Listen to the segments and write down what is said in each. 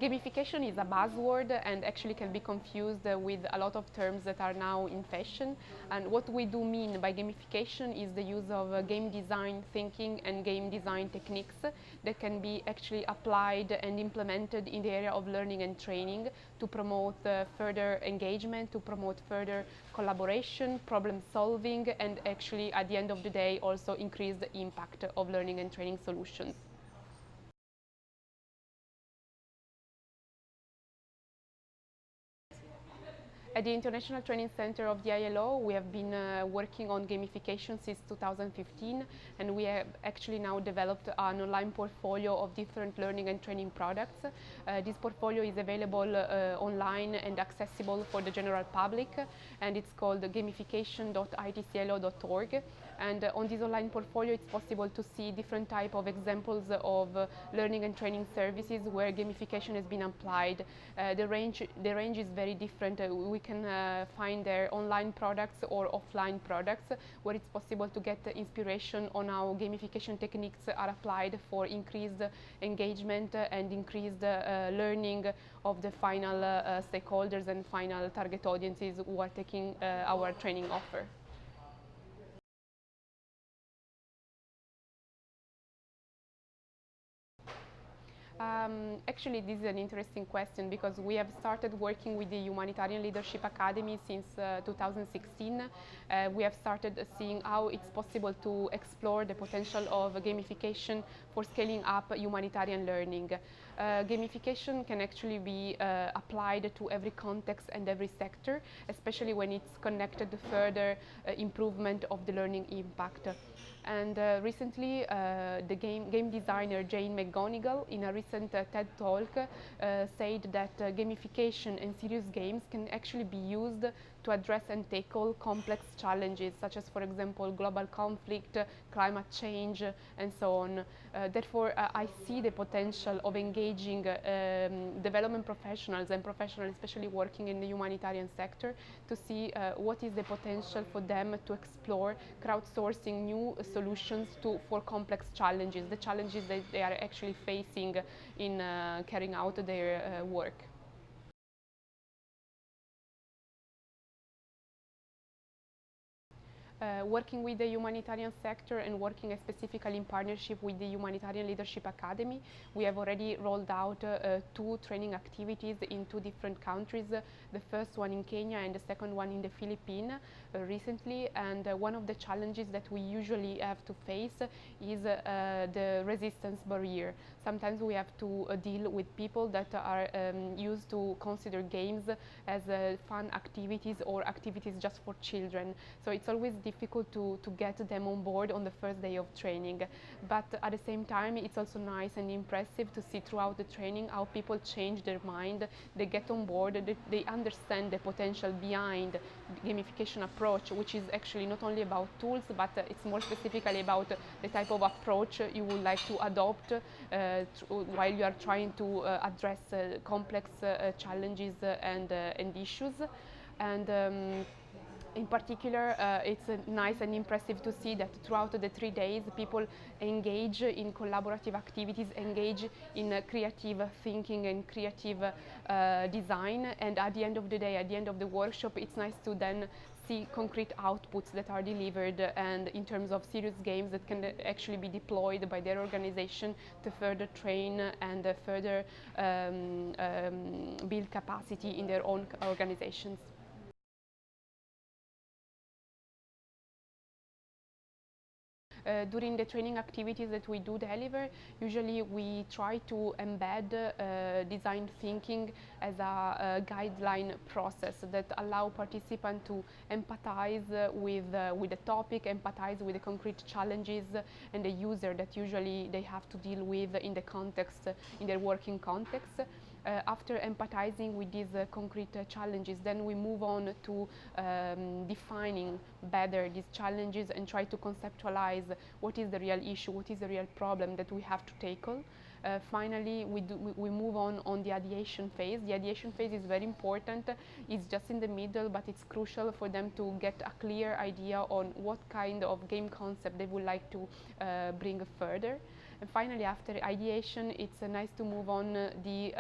Gamification is a buzzword and actually can be confused with a lot of terms that are now in fashion. And what we do mean by gamification is the use of game design thinking and game design techniques that can be actually applied and implemented in the area of learning and training to promote further engagement, to promote further collaboration, problem solving, and actually at the end of the day also increase the impact of learning and training solutions. At the International Training Center of the ILO, we have been working on gamification since 2015, and we have actually now developed an online portfolio of different learning and training products. This portfolio is available online and accessible for the general public, and it's called gamification.itcilo.org. And on this online portfolio, it's possible to see different type of examples of learning and training services where gamification has been applied. The range is very different. We can find their online products or offline products where it's possible to get inspiration on how gamification techniques are applied for increased engagement and increased learning of the final stakeholders and final target audiences who are taking our training offer. Actually, this is an interesting question because we have started working with the Humanitarian Leadership Academy since 2016. We have started seeing how it's possible to explore the potential of gamification for scaling up humanitarian learning. Gamification can actually be applied to every context and every sector, especially when it's connected to further improvement of the learning impact. And recently, the game designer Jane McGonigal, in a recent TED Talk, said that gamification and serious games can actually be used to address and tackle complex challenges, such as, for example, global conflict, climate change, and so on. Therefore, I see the potential of engaging development professionals and professionals, especially working in the humanitarian sector, to see what is the potential for them to explore crowdsourcing new solutions for complex challenges, the challenges that they are actually facing in carrying out their work. Working with the humanitarian sector and working specifically in partnership with the Humanitarian Leadership Academy, we have already rolled out 2 training activities in 2 different countries, the first one in Kenya and the second one in the Philippines recently. And one of the challenges that we usually have to face is the resistance barrier. Sometimes we have to deal with people that are used to consider games as fun activities or activities just for children. So it's always difficult to get them on board on the first day of training. But at the same time, it's also nice and impressive to see throughout the training how people change their mind, they get on board, they understand the potential behind the gamification approach, which is actually not only about tools, but it's more specifically about the type of approach you would like to adopt while you are trying to address complex challenges and issues. And in particular, it's nice and impressive to see that throughout the 3 days, people engage in collaborative activities, engage in creative thinking and creative design. And at the end of the day, at the end of the workshop, it's nice to then see concrete outputs that are delivered and in terms of serious games that can actually be deployed by their organization to further train and further build capacity in their own organizations. During the training activities that we do deliver, usually we try to embed design thinking as a guideline process that allow participants to empathize with the topic, empathize with the concrete challenges and the user that usually they have to deal with in the context, in their working context. After empathizing with these concrete challenges, then we move on to defining better these challenges and try to conceptualize what is the real issue, what is the real problem that we have to tackle. Finally, we move on the ideation phase. The ideation phase is very important. It's just in the middle, but it's crucial for them to get a clear idea on what kind of game concept they would like to bring further. And finally, after ideation, it's nice to move on the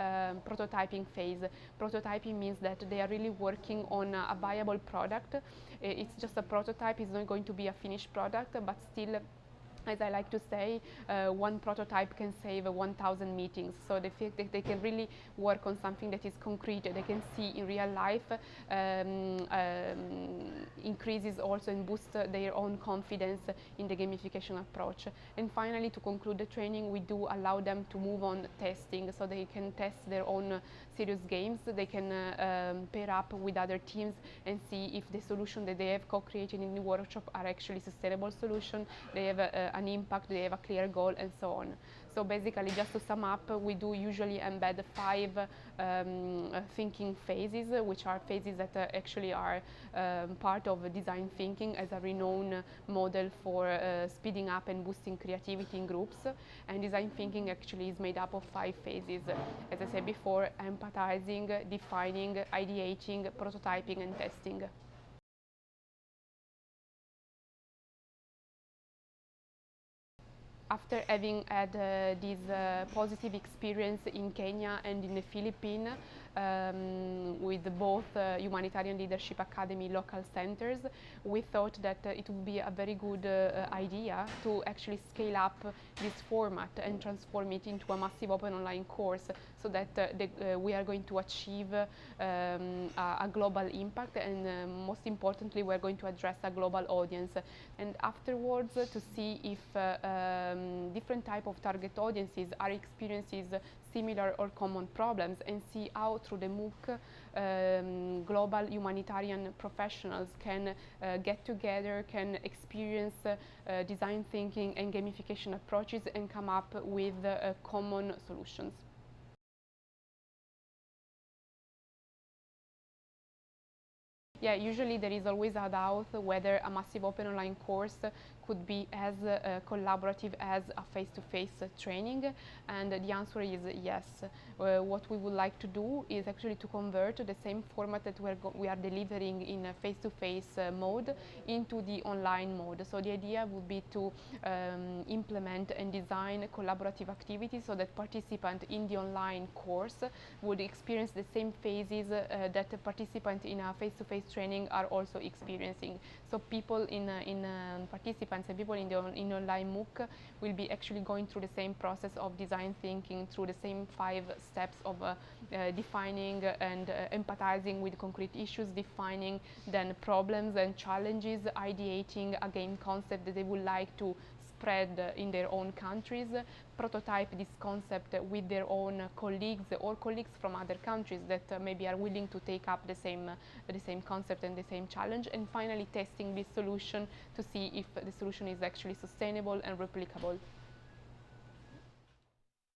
prototyping phase. Prototyping means that they are really working on a viable product. It's just a prototype, it's not going to be a finished product, but still, as I like to say, one prototype can save 1,000 meetings. So they feel that they can really work on something that is concrete, they can see in real life, increases also and boosts their own confidence in the gamification approach. And finally, to conclude the training, we do allow them to move on testing, so they can test their own serious games. They can pair up with other teams and see if the solution that they have co-created in the workshop are actually sustainable solution. They have an impact, they have a clear goal, and so on. So basically, just to sum up, we do usually embed 5 thinking phases, which are phases that actually are part of design thinking as a renowned model for speeding up and boosting creativity in groups. And design thinking actually is made up of 5 phases. As I said before, empathizing, defining, ideating, prototyping, and testing. After having had this positive experience in Kenya and in the Philippines with both Humanitarian Leadership Academy local centers, we thought that it would be a very good idea to actually scale up this format and transform it into a massive open online course, so that we are going to achieve a global impact, and most importantly, we are going to address a global audience. And afterwards, to see if different type of target audiences are experiencing similar or common problems, and see how through the MOOC global humanitarian professionals can get together, can experience design thinking and gamification approaches, and come up with common solutions. Yeah, usually there is always a doubt whether a massive open online course could be as collaborative as a face-to-face training, and the answer is yes. What we would like to do is actually to convert the same format that we are delivering in a face-to-face mode into the online mode. So the idea would be to implement and design collaborative activities so that participants in the online course would experience the same phases that the participants in a face-to-face training are also experiencing. So people participants and people in online MOOC will be actually going through the same process of design thinking, through the same 5 steps of defining and empathizing with concrete issues, defining then problems and challenges, ideating a game concept that they would like to spread in their own countries, prototype this concept with their own colleagues or colleagues from other countries that maybe are willing to take up the same concept and the same challenge, and finally testing this solution to see if the solution is actually sustainable and replicable.